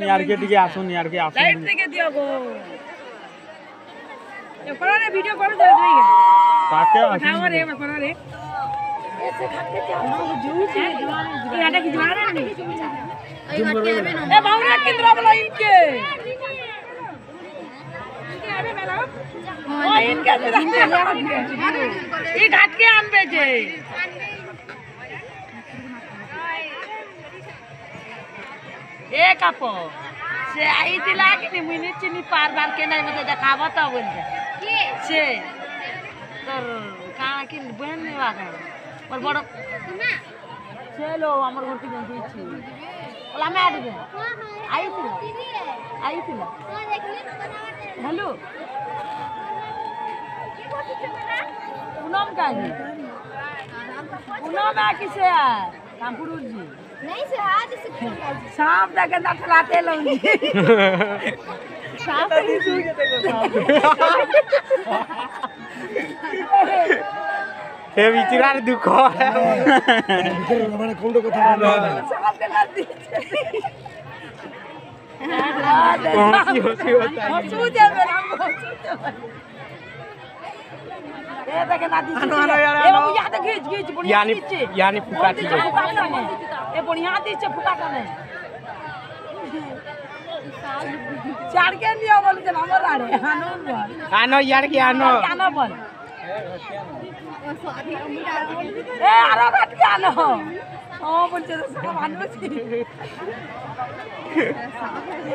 यार के टिके आसुन यार के आसुन लाइट टिके दियो गो ए करो रे वीडियो करो दे दे काके आसुन खाओ रे करो रे ऐसे खा के क्या जूस है ये आटा की जवान है ए बावरा केंद्र वाला इनके आवे मेरा ओ इनके ये घाट के आन बेचे ए कापो से आई दिला कि मुनी चिनी पार बार के नहीं मते देखाबो त बोल के से तर का कि बहन ने वागा पर बड़ चलो हमर घर के गंती छी ओला में आड दे आई थी हेलो पूनम का जी पूनम आ किसे है कामपुर जी नहीं से आज से सांप तक ना खलाते लूंगी सांप नहीं सो जाते को हे विचार दुख है माने कोन कथा सांप के ना दी होती होता है सो जा मेरा सो ए तक ना दी ए बाबू याद खींच बढ़िया यानी फुका थी ए बढ़िया दी छे फुका कने चार के दियो बोल के हमर आड़े आनो यार के आनो बोल ए आरो घाट के आनो ओ बोल छे सब मानबो छी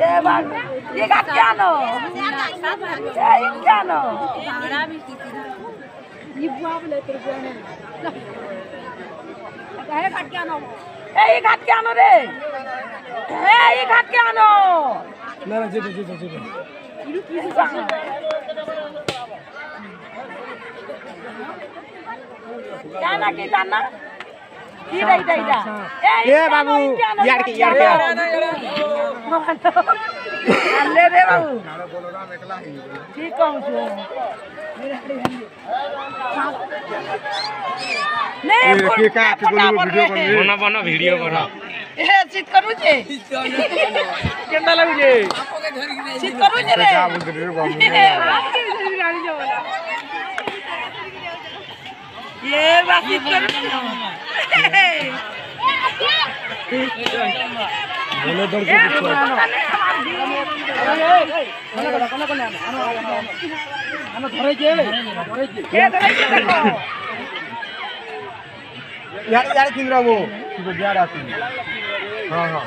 ए बाग ये घाट के आनो ए इनके आनो भाड़ा भी ये बुआ बोले तेरे को ने काहे घाट के आनो ए ये घाट के आनो रे ए ये घाट के आनो ना जे इरु की जानो जाना की जाना इरा ए बाबू यार के ले रे बाबू ठीक कहू छो नहीं का वीडियो बना वीडियो बना ए चित करू छे केंदा लागु जे चित करू छे रे जा बोल रे बाबू ये बात चित करू बोले दर के हम धरे के देखो यार किंद्रा वो तो बियार आती हां हां